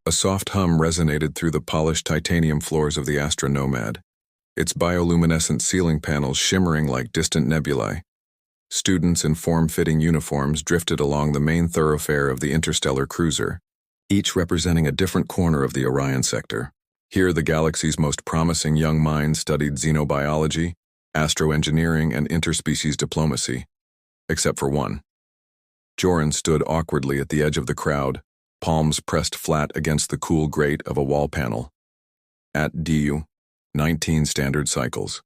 A soft hum resonated through the polished titanium floors of the astronomad, its bioluminescent ceiling panels shimmering like distant nebulae. Students in form-fitting uniforms drifted along the main thoroughfare of the interstellar cruiser, each representing a different corner of the Orion sector. Here, the galaxy's most promising young minds studied xenobiology, astroengineering, and interspecies diplomacy. Except for one. Joran stood awkwardly at the edge of the crowd, palms pressed flat against the cool grate of a wall panel. At DU, 19 standard cycles.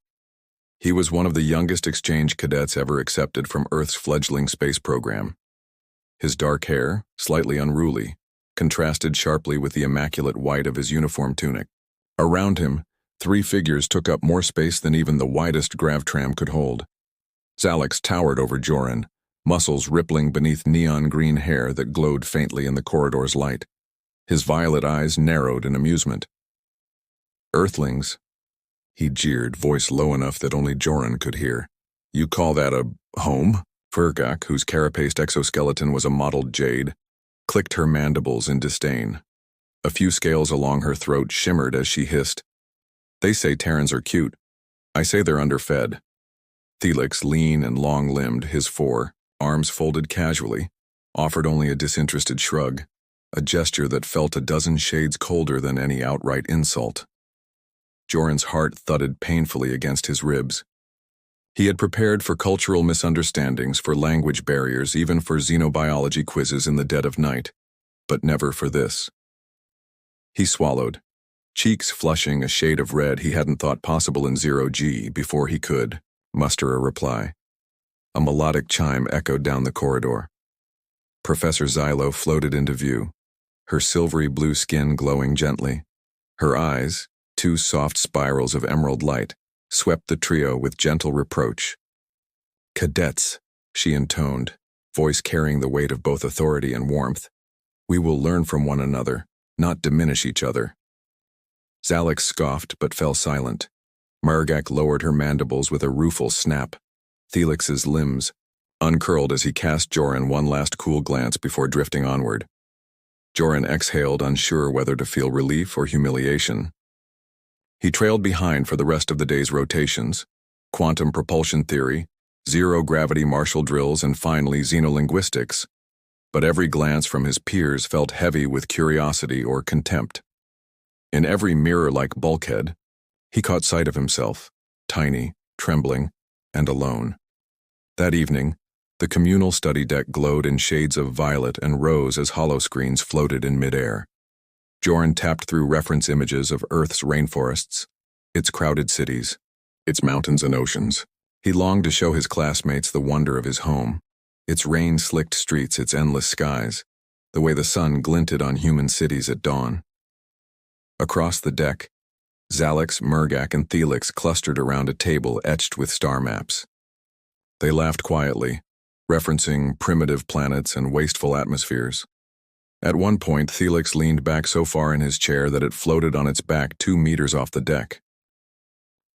He was one of the youngest exchange cadets ever accepted from Earth's fledgling space program. His dark hair, slightly unruly, contrasted sharply with the immaculate white of his uniform tunic. Around him, three figures took up more space than even the widest gravtram could hold. Zalex towered over Joran, muscles rippling beneath neon green hair that glowed faintly in the corridor's light. His violet eyes narrowed in amusement. "Earthlings," he jeered, voice low enough that only Joran could hear. "You call that a home?" Fergak, whose carapaced exoskeleton was a mottled jade, clicked her mandibles in disdain. A few scales along her throat shimmered as she hissed, "They say Terrans are cute. I say they're underfed." Thelix, lean and long-limbed, his arms folded casually, offered only a disinterested shrug, a gesture that felt a dozen shades colder than any outright insult. Joran's heart thudded painfully against his ribs. He had prepared for cultural misunderstandings, for language barriers, even for xenobiology quizzes in the dead of night, but never for this. He swallowed, cheeks flushing a shade of red he hadn't thought possible in 0G before he could muster a reply. A melodic chime echoed down the corridor. Professor Xylo floated into view, her silvery blue skin glowing gently. Her eyes, two soft spirals of emerald light, swept the trio with gentle reproach. "Cadets," she intoned, voice carrying the weight of both authority and warmth. "We will learn from one another, not diminish each other." Zalex scoffed but fell silent. Mergak lowered her mandibles with a rueful snap. Thelix's limbs uncurled as he cast Joran one last cool glance before drifting onward. Joran exhaled, unsure whether to feel relief or humiliation. He trailed behind for the rest of the day's rotations, quantum propulsion theory, zero-gravity martial drills, and finally xenolinguistics, but every glance from his peers felt heavy with curiosity or contempt. In every mirror-like bulkhead, he caught sight of himself, tiny, trembling, and alone. That evening, the communal study deck glowed in shades of violet and rose as holoscreens floated in midair. Joran tapped through reference images of Earth's rainforests, its crowded cities, its mountains and oceans. He longed to show his classmates the wonder of his home, its rain-slicked streets, its endless skies, the way the sun glinted on human cities at dawn. Across the deck, Zalex, Mergak, and Thelix clustered around a table etched with star maps. They laughed quietly, referencing primitive planets and wasteful atmospheres. At one point, Thelix leaned back so far in his chair that it floated on its back 2 meters off the deck.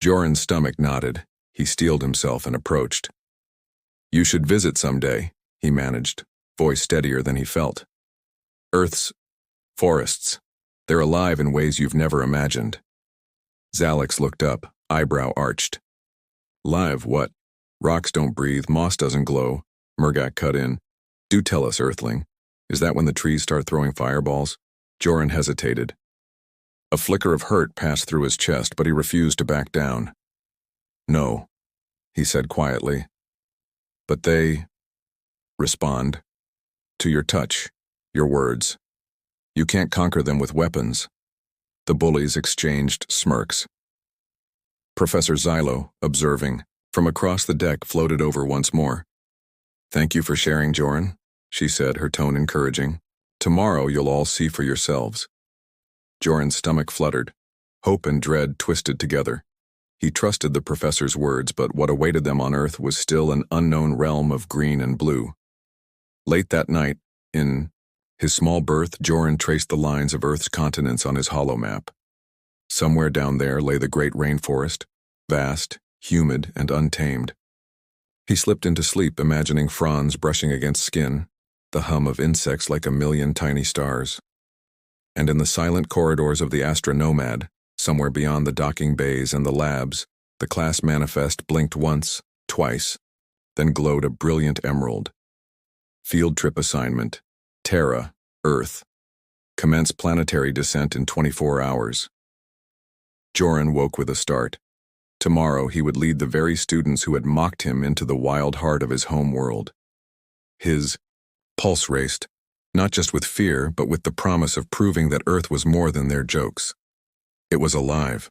Joran's stomach knotted. He steeled himself and approached. "You should visit someday," he managed, voice steadier than he felt. "Earth's forests. They're alive in ways you've never imagined." Zalex looked up, eyebrow arched. "Live what? Rocks don't breathe, moss doesn't glow," Mergak cut in. "Do tell us, Earthling. Is that when the trees start throwing fireballs?" Joran hesitated. A flicker of hurt passed through his chest, but he refused to back down. "No," he said quietly. "But they respond to your touch, your words. You can't conquer them with weapons." The bullies exchanged smirks. Professor Xylo, observing, from across the deck floated over once more. "Thank you for sharing, Joran," she said, her tone encouraging. "Tomorrow you'll all see for yourselves." Joran's stomach fluttered. Hope and dread twisted together. He trusted the professor's words, but what awaited them on Earth was still an unknown realm of green and blue. Late that night, in his small berth, Joran traced the lines of Earth's continents on his holomap. Somewhere down there lay the great rainforest, vast, humid, and untamed. He slipped into sleep, imagining fronds brushing against skin, the hum of insects like a million tiny stars. and in the silent corridors of the astronomad, somewhere beyond the docking bays and the labs, the class manifest blinked once, twice, then glowed a brilliant emerald. Field trip assignment, Terra, Earth. Commence planetary descent in 24 hours. Joran woke with a start. Tomorrow he would lead the very students who had mocked him into the wild heart of his home world. His pulse raced, not just with fear, but with the promise of proving that Earth was more than their jokes. It was alive,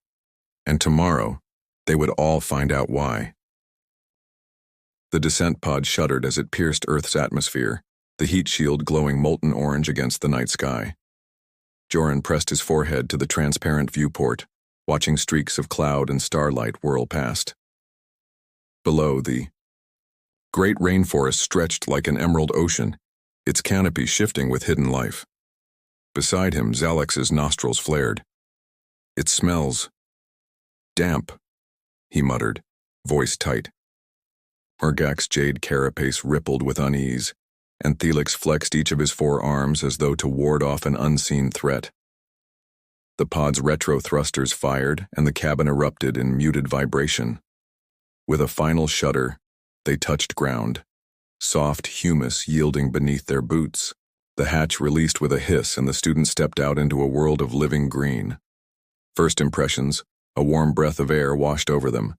and tomorrow they would all find out why. The descent pod shuddered as it pierced Earth's atmosphere, the heat shield glowing molten orange against the night sky. Joran pressed his forehead to the transparent viewport, watching streaks of cloud and starlight whirl past. Below, the great rainforest stretched like an emerald ocean, its canopy shifting with hidden life. Beside him, Zalex's nostrils flared. "It smells damp," he muttered, voice tight. Mergak's jade carapace rippled with unease, and Thelix flexed each of his 4 arms as though to ward off an unseen threat. The pod's retro thrusters fired, and the cabin erupted in muted vibration. With a final shudder, they touched ground, soft humus yielding beneath their boots. The hatch released with a hiss, and the students stepped out into a world of living green. First impressions, a warm breath of air washed over them,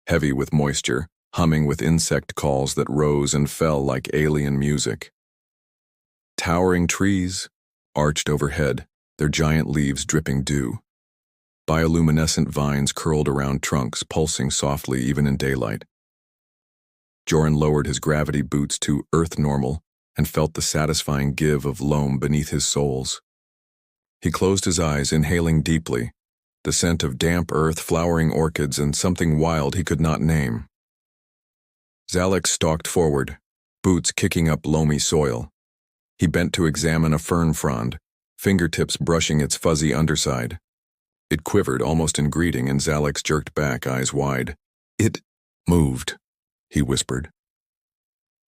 heavy with moisture, humming with insect calls that rose and fell like alien music. Towering trees arched overhead, their giant leaves dripping dew. Bioluminescent vines curled around trunks, pulsing softly even in daylight. Joran lowered his gravity boots to Earth normal and felt the satisfying give of loam beneath his soles. He closed his eyes, inhaling deeply, the scent of damp earth, flowering orchids, and something wild he could not name. Zalex stalked forward, boots kicking up loamy soil. He bent to examine a fern frond, fingertips brushing its fuzzy underside. It quivered almost in greeting, and Zalex jerked back, eyes wide. "It moved," he whispered.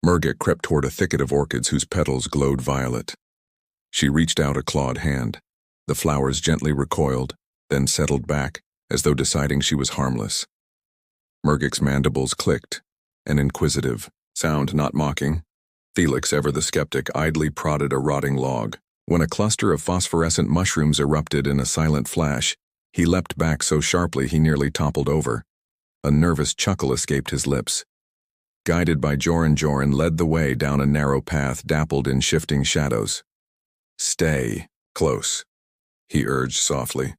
Mergak crept toward a thicket of orchids whose petals glowed violet. She reached out a clawed hand. The flowers gently recoiled, then settled back, as though deciding she was harmless. Mergak's mandibles clicked, an inquisitive sound, not mocking. Thelix, ever the skeptic, idly prodded a rotting log. When a cluster of phosphorescent mushrooms erupted in a silent flash, he leapt back so sharply he nearly toppled over. A nervous chuckle escaped his lips. Guided by Joran led the way down a narrow path dappled in shifting shadows. "Stay close," he urged softly.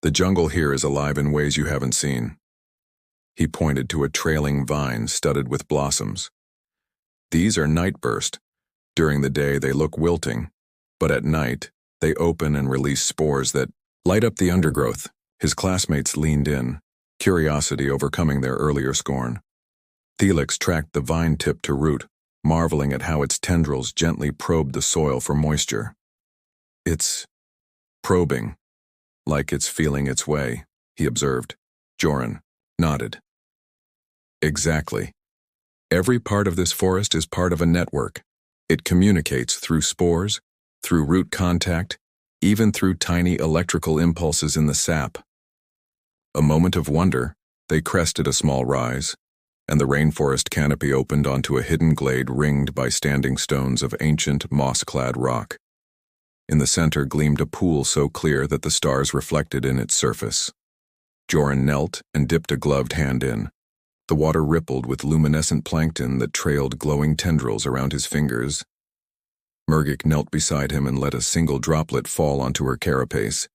"The jungle here is alive in ways you haven't seen." He pointed to a trailing vine studded with blossoms. "These are nightburst. During the day they look wilting, but at night they open and release spores that light up the undergrowth." His classmates leaned in, curiosity overcoming their earlier scorn. Thelix tracked the vine tip to root, marveling at how its tendrils gently probed the soil for moisture. "It's probing, like it's feeling its way," he observed. Joran nodded. "Exactly. Every part of this forest is part of a network. It communicates through spores, through root contact, even through tiny electrical impulses in the sap." A moment of wonder, they crested a small rise, and the rainforest canopy opened onto a hidden glade ringed by standing stones of ancient, moss-clad rock. In the center gleamed a pool so clear that the stars reflected in its surface. Joran knelt and dipped a gloved hand in. The water rippled with luminescent plankton that trailed glowing tendrils around his fingers. Mergak knelt beside him and let a single droplet fall onto her carapace.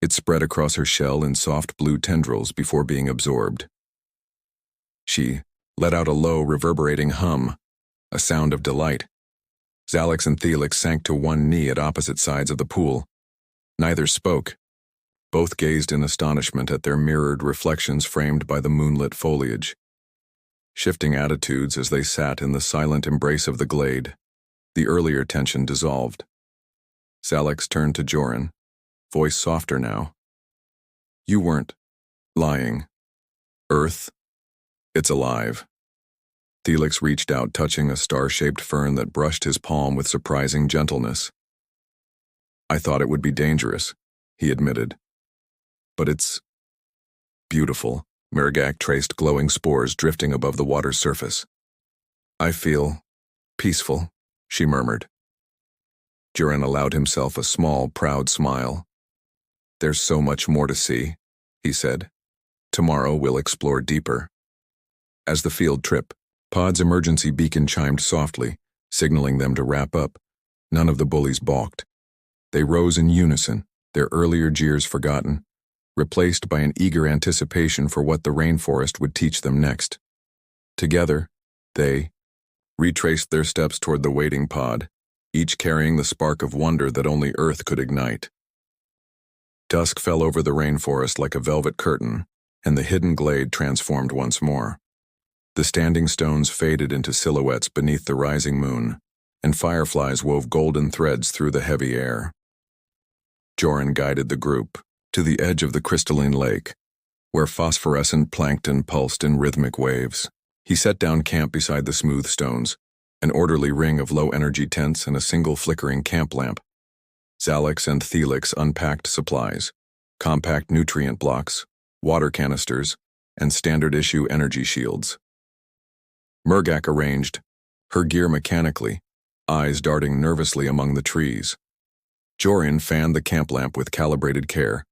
It spread across her shell in soft blue tendrils before being absorbed. She let out a low, reverberating hum, a sound of delight. Zalex and Thelix sank to one knee at opposite sides of the pool. Neither spoke. Both gazed in astonishment at their mirrored reflections framed by the moonlit foliage. Shifting attitudes as they sat in the silent embrace of the glade, the earlier tension dissolved. Zalex turned to Joran, voice softer now. "You weren't lying. Earth, it's alive." Thelix reached out, touching a star-shaped fern that brushed his palm with surprising gentleness. I thought it would be dangerous, he admitted. But it's beautiful. Murgak traced glowing spores drifting above the water's surface. I feel peaceful, she murmured. Joran allowed himself a small, proud smile. There's so much more to see, he said. Tomorrow we'll explore deeper. As the field trip, Pod's emergency beacon chimed softly, signaling them to wrap up. None of the bullies balked. They rose in unison, their earlier jeers forgotten, replaced by an eager anticipation for what the rainforest would teach them next. Together, they retraced their steps toward the waiting pod, each carrying the spark of wonder that only Earth could ignite. Dusk fell over the rainforest like a velvet curtain, and the hidden glade transformed once more. The standing stones faded into silhouettes beneath the rising moon, and fireflies wove golden threads through the heavy air. Joran guided the group to the edge of the crystalline lake, where phosphorescent plankton pulsed in rhythmic waves. He set down camp beside the smooth stones, an orderly ring of low-energy tents and a single flickering camp lamp. Zalex and Thelix unpacked supplies, compact nutrient blocks, water canisters, and standard-issue energy shields. Murgak arranged, her gear mechanically, eyes darting nervously among the trees. Joran fanned the camp lamp with calibrated care,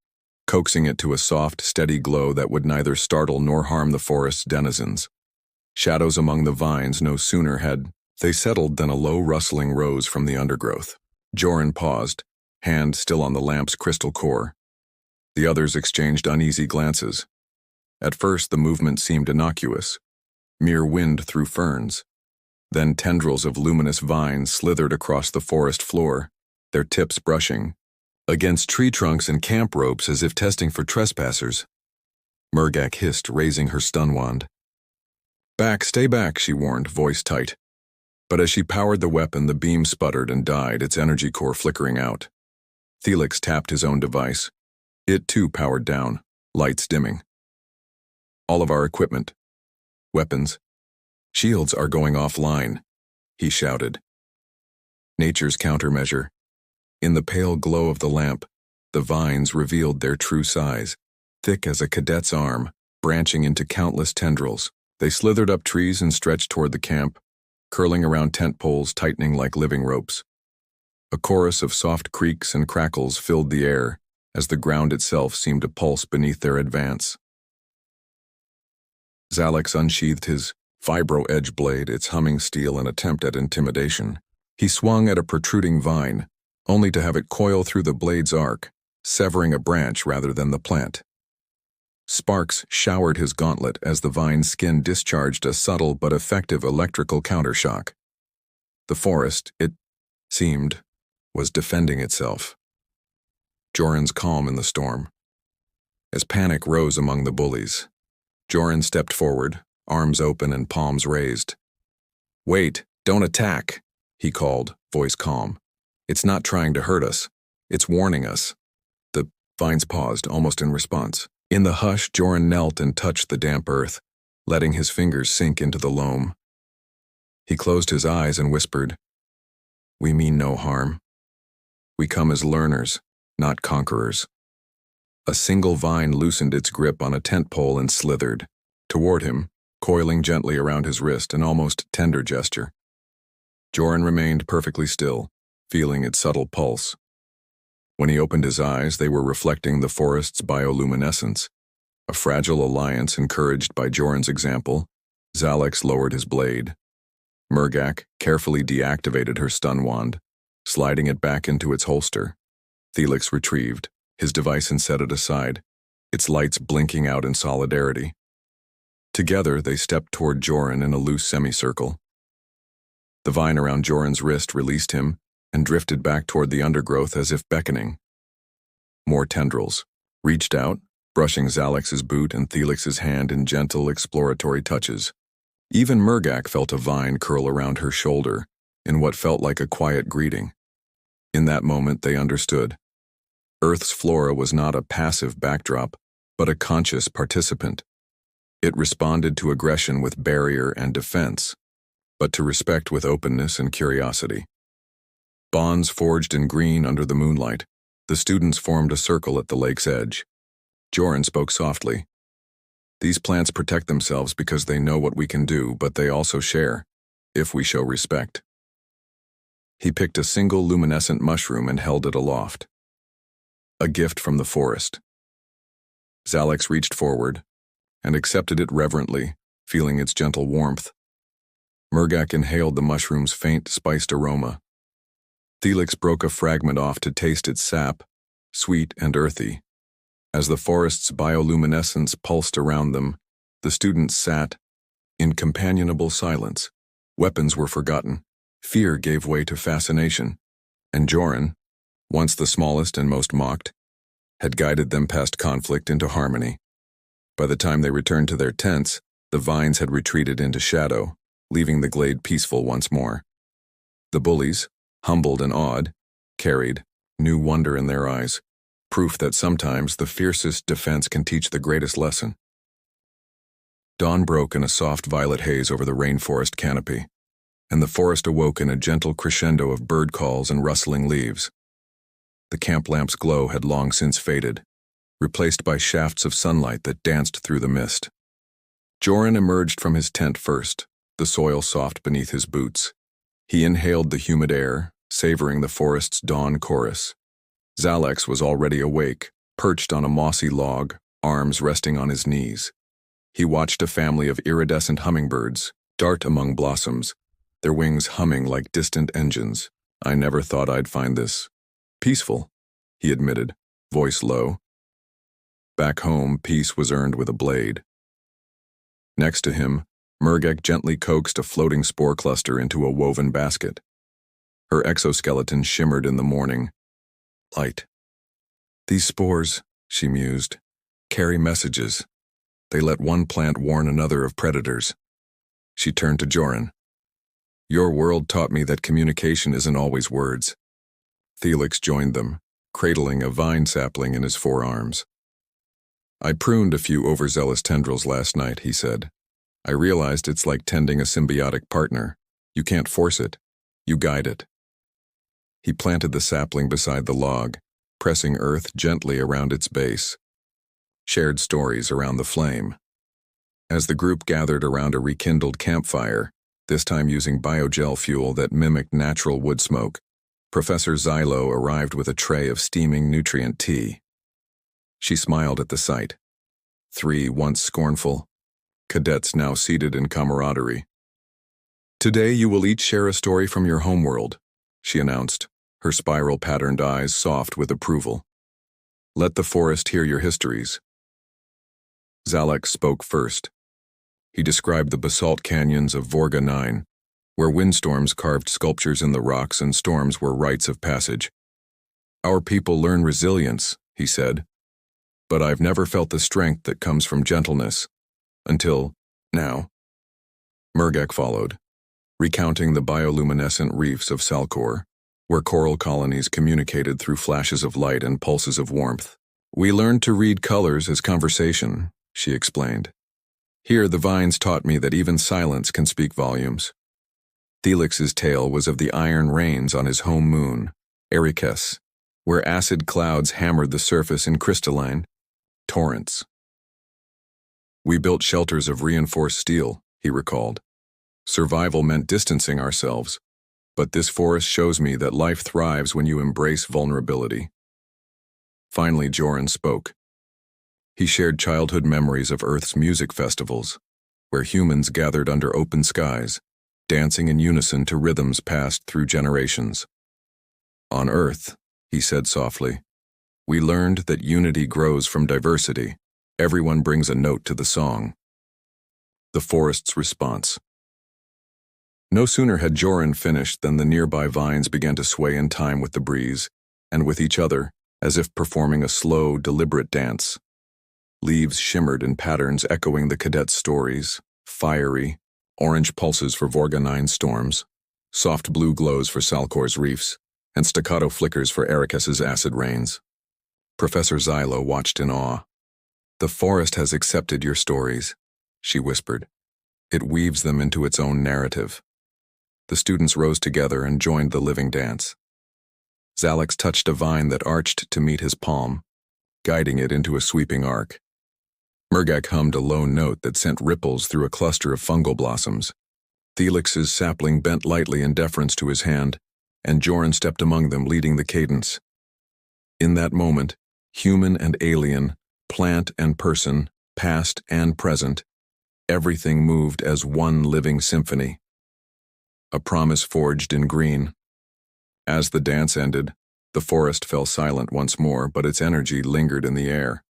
coaxing it to a soft, steady glow that would neither startle nor harm the forest's denizens. Shadows among the vines no sooner had they settled than a low rustling rose from the undergrowth. Joran paused, hand still on the lamp's crystal core. The others exchanged uneasy glances. At first the movement seemed innocuous, mere wind through ferns. Then tendrils of luminous vines slithered across the forest floor, their tips brushing against tree trunks and camp ropes as if testing for trespassers. Murgak hissed, raising her stun wand. "Back, stay back," she warned, voice tight. But as she powered the weapon, the beam sputtered and died, its energy core flickering out. Thelix tapped his own device. It too powered down, lights dimming. "All of our equipment, weapons, shields are going offline," he shouted. Nature's countermeasure. In the pale glow of the lamp, the vines revealed their true size, thick as a cadet's arm, branching into countless tendrils. They slithered up trees and stretched toward the camp, curling around tent poles tightening like living ropes. A chorus of soft creaks and crackles filled the air as the ground itself seemed to pulse beneath their advance. Zalex unsheathed his vibro-edge blade, its humming steel an attempt at intimidation. He swung at a protruding vine, only to have it coil through the blade's arc, severing a branch rather than the plant. Sparks showered his gauntlet as the vine's skin discharged a subtle but effective electrical countershock. The forest, it seemed, was defending itself. Joran's calm in the storm. As panic rose among the bullies, Joran stepped forward, arms open and palms raised. "Wait, don't attack," he called, voice calm. "It's not trying to hurt us. It's warning us." The vines paused, almost in response. In the hush, Joran knelt and touched the damp earth, letting his fingers sink into the loam. He closed his eyes and whispered, "We mean no harm. We come as learners, not conquerors." A single vine loosened its grip on a tent pole and slithered toward him, coiling gently around his wrist, an almost tender gesture. Joran remained perfectly still, feeling its subtle pulse. When he opened his eyes, they were reflecting the forest's bioluminescence. A fragile alliance encouraged by Joran's example, Zalex lowered his blade. Murgak carefully deactivated her stun wand, sliding it back into its holster. Thelix retrieved his device and set it aside, its lights blinking out in solidarity. Together, they stepped toward Joran in a loose semicircle. The vine around Joran's wrist released him and drifted back toward the undergrowth as if beckoning. More tendrils reached out, brushing Zalex's boot and Thelix's hand in gentle exploratory touches. Even Murgak felt a vine curl around her shoulder in what felt like a quiet greeting. In that moment, they understood. Earth's flora was not a passive backdrop, but a conscious participant. It responded to aggression with barrier and defense, but to respect with openness and curiosity. Bonds forged in green under the moonlight. The students formed a circle at the lake's edge. Joran spoke softly. These plants protect themselves because they know what we can do, but they also share, if we show respect. He picked a single luminescent mushroom and held it aloft. A gift from the forest. Zalex reached forward and accepted it reverently, feeling its gentle warmth. Murgak inhaled the mushroom's faint, spiced aroma. Felix broke a fragment off to taste its sap, sweet and earthy. As the forest's bioluminescence pulsed around them, the students sat in companionable silence. Weapons were forgotten. Fear gave way to fascination. And Joran, once the smallest and most mocked, had guided them past conflict into harmony. By the time they returned to their tents, the vines had retreated into shadow, leaving the glade peaceful once more. The bullies, humbled and awed, carried new wonder in their eyes, proof that sometimes the fiercest defense can teach the greatest lesson. Dawn broke in a soft violet haze over the rainforest canopy, and the forest awoke in a gentle crescendo of bird calls and rustling leaves. The camp lamp's glow had long since faded, replaced by shafts of sunlight that danced through the mist. Joran emerged from his tent first, the soil soft beneath his boots. He inhaled the humid air, savoring the forest's dawn chorus. Zalex was already awake, perched on a mossy log, arms resting on his knees. He watched a family of iridescent hummingbirds dart among blossoms, their wings humming like distant engines. I never thought I'd find this peaceful, he admitted, voice low. Back home, peace was earned with a blade. Next to him, Murgak gently coaxed a floating spore cluster into a woven basket. Her exoskeleton shimmered in the morning light. These spores, she mused, carry messages. They let one plant warn another of predators. She turned to Joran. Your world taught me that communication isn't always words. Felix joined them, cradling a vine sapling in his forearms. I pruned a few overzealous tendrils last night, he said. I realized it's like tending a symbiotic partner. You can't force it. You guide it. He planted the sapling beside the log, pressing earth gently around its base. Shared stories around the flame. As the group gathered around a rekindled campfire, this time using biogel fuel that mimicked natural wood smoke, Professor Xylo arrived with a tray of steaming nutrient tea. She smiled at the sight. 3 once scornful cadets now seated in camaraderie. Today you will each share a story from your homeworld, she announced, her spiral-patterned eyes soft with approval. Let the forest hear your histories. Zalex spoke first. He described the basalt canyons of Vorga 9, where windstorms carved sculptures in the rocks and storms were rites of passage. Our people learn resilience, he said, but I've never felt the strength that comes from gentleness. Until now. Murgak followed, recounting the bioluminescent reefs of Salcor, where coral colonies communicated through flashes of light and pulses of warmth. We learned to read colors as conversation, she explained. Here the vines taught me that even silence can speak volumes. Felix's tale was of the iron rains on his home moon, Erikes, where acid clouds hammered the surface in crystalline torrents. We built shelters of reinforced steel, he recalled. Survival meant distancing ourselves, but this forest shows me that life thrives when you embrace vulnerability. Finally, Joran spoke. He shared childhood memories of Earth's music festivals, where humans gathered under open skies, dancing in unison to rhythms passed through generations. On Earth, he said softly, we learned that unity grows from diversity. Everyone brings a note to the song. The forest's response. No sooner had Joran finished than the nearby vines began to sway in time with the breeze, and with each other, as if performing a slow, deliberate dance. Leaves shimmered in patterns echoing the cadets' stories, fiery, orange pulses for Vorga 9 storms, soft blue glows for Salcor's reefs, and staccato flickers for Erikes's acid rains. Professor Xylo watched in awe. The forest has accepted your stories, she whispered. It weaves them into its own narrative. The students rose together and joined the living dance. Zalex touched a vine that arched to meet his palm, guiding it into a sweeping arc. Murgak hummed a lone note that sent ripples through a cluster of fungal blossoms. Felix's sapling bent lightly in deference to his hand, and Joran stepped among them, leading the cadence. In that moment, human and alien, plant and person, past and present, everything moved as one living symphony. A promise forged in green. As the dance ended, the forest fell silent once more, but its energy lingered in the air.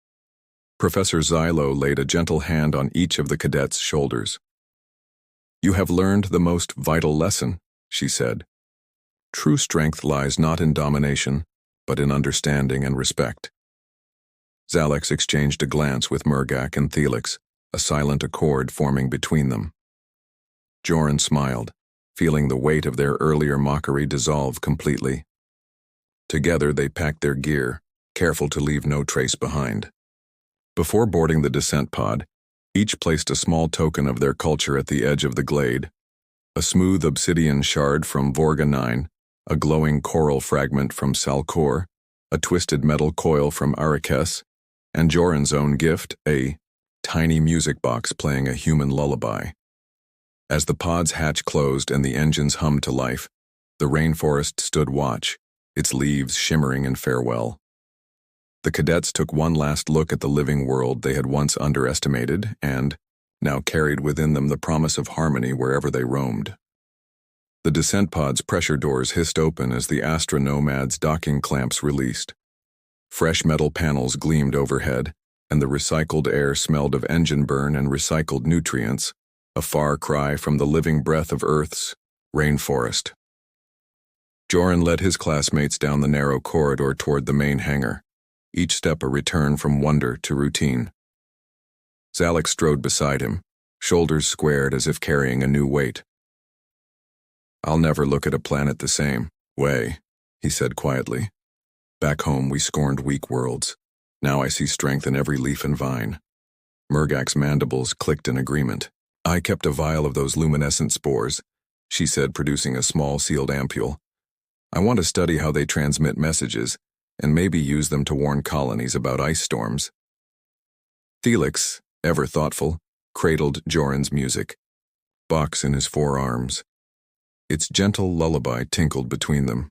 Professor Xylo laid a gentle hand on each of the cadets' shoulders. "You have learned the most vital lesson," she said. "True strength lies not in domination, but in understanding and respect." Zalex exchanged a glance with Murgak and Felix, a silent accord forming between them. Joran smiled, feeling the weight of their earlier mockery dissolve completely. Together they packed their gear, careful to leave no trace behind. Before boarding the descent pod, each placed a small token of their culture at the edge of the glade: a smooth obsidian shard from Vorga 9, a glowing coral fragment from Salcor, a twisted metal coil from Arakes, and Joran's own gift, a tiny music box playing a human lullaby. As the pod's hatch closed and the engines hummed to life, the rainforest stood watch, its leaves shimmering in farewell. The cadets took one last look at the living world they had once underestimated and now carried within them the promise of harmony wherever they roamed. The descent pod's pressure doors hissed open as the Astra Nomad's docking clamps released. Fresh metal panels gleamed overhead, and the recycled air smelled of engine burn and recycled nutrients, a far cry from the living breath of Earth's rainforest. Joran led his classmates down the narrow corridor toward the main hangar, each step a return from wonder to routine. Zalex strode beside him, shoulders squared as if carrying a new weight. "I'll never look at a planet the same way," he said quietly. "Back home we scorned weak worlds. Now I see strength in every leaf and vine." Murgak's mandibles clicked in agreement. "I kept a vial of those luminescent spores," she said, producing a small sealed ampule. "I want to study how they transmit messages, and maybe use them to warn colonies about ice storms." Felix, ever thoughtful, cradled Joran's music, box in his forearms. Its gentle lullaby tinkled between them.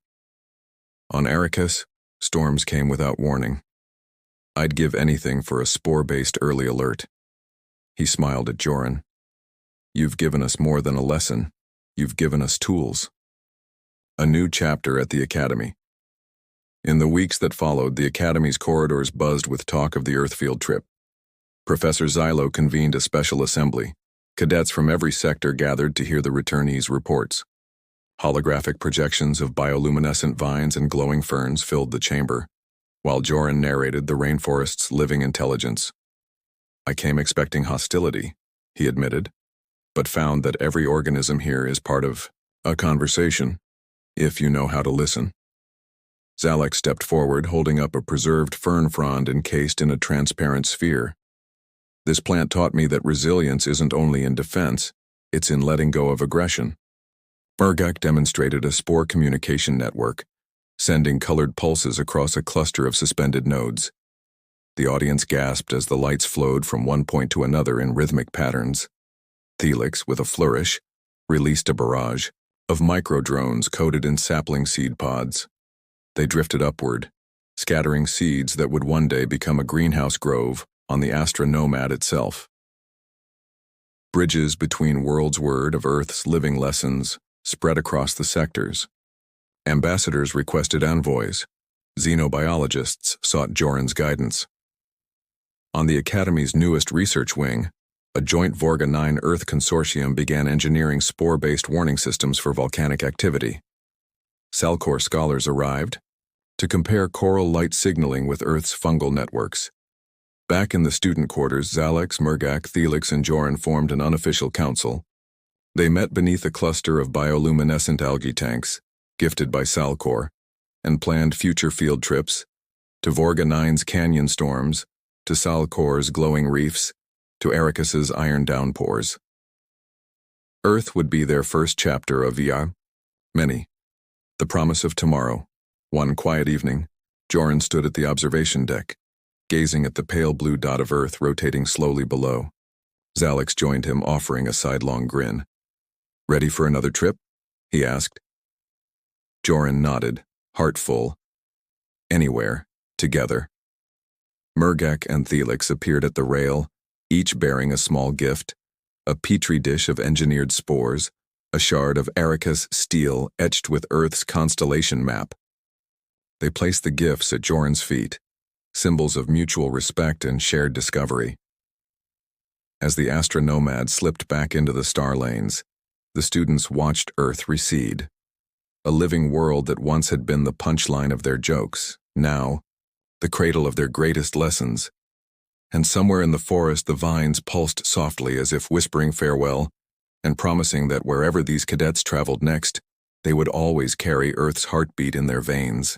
On Arakes, storms came without warning. "I'd give anything for a spore-based early alert." He smiled at Joran. "You've given us more than a lesson. You've given us tools." A new chapter at the Academy. In the weeks that followed, the Academy's corridors buzzed with talk of the Earth field trip. Professor Xylo convened a special assembly. Cadets from every sector gathered to hear the returnees' reports. Holographic projections of bioluminescent vines and glowing ferns filled the chamber, while Joran narrated the rainforest's living intelligence. "I came expecting hostility," he admitted, "but found that every organism here is part of a conversation, if you know how to listen." Zalex stepped forward, holding up a preserved fern frond encased in a transparent sphere. "This plant taught me that resilience isn't only in defense, it's in letting go of aggression." Murgak demonstrated a spore communication network, sending colored pulses across a cluster of suspended nodes. The audience gasped as the lights flowed from one point to another in rhythmic patterns. Felix, with a flourish, released a barrage of micro-drones coated in sapling seed pods. They drifted upward, scattering seeds that would one day become a greenhouse grove on the Astra Nomad itself. Bridges between worlds' word of Earth's living lessons spread across the sectors. Ambassadors requested envoys. Xenobiologists sought Joran's guidance. On the Academy's newest research wing, a joint Vorga 9 Earth consortium began engineering spore-based warning systems for volcanic activity. Salcor scholars arrived to compare coral light signaling with Earth's fungal networks. Back in the student quarters, Zalex, Murgak, Felix, and Joran formed an unofficial council. They met beneath a cluster of bioluminescent algae tanks, gifted by Salcor, and planned future field trips to Vorga 9's canyon storms, to Salcor's glowing reefs, to Arakes's iron downpours. Earth would be their first chapter of many. The promise of tomorrow, One quiet evening, Joran stood at the observation deck, gazing at the pale blue dot of Earth rotating slowly below. Zalix joined him, offering a sidelong grin. "Ready for another trip?" he asked. Joran nodded, heart full. Anywhere, together. Murgak and Thelix appeared at the rail, each bearing a small gift, a petri dish of engineered spores, a shard of Arrakis steel etched with Earth's constellation map. They placed the gifts at Joran's feet, symbols of mutual respect and shared discovery. As the astronomad slipped back into the star lanes, the students watched Earth recede. A living world that once had been the punchline of their jokes, now, the cradle of their greatest lessons. And somewhere in the forest the vines pulsed softly as if whispering farewell, and promising that wherever these cadets traveled next, they would always carry Earth's heartbeat in their veins.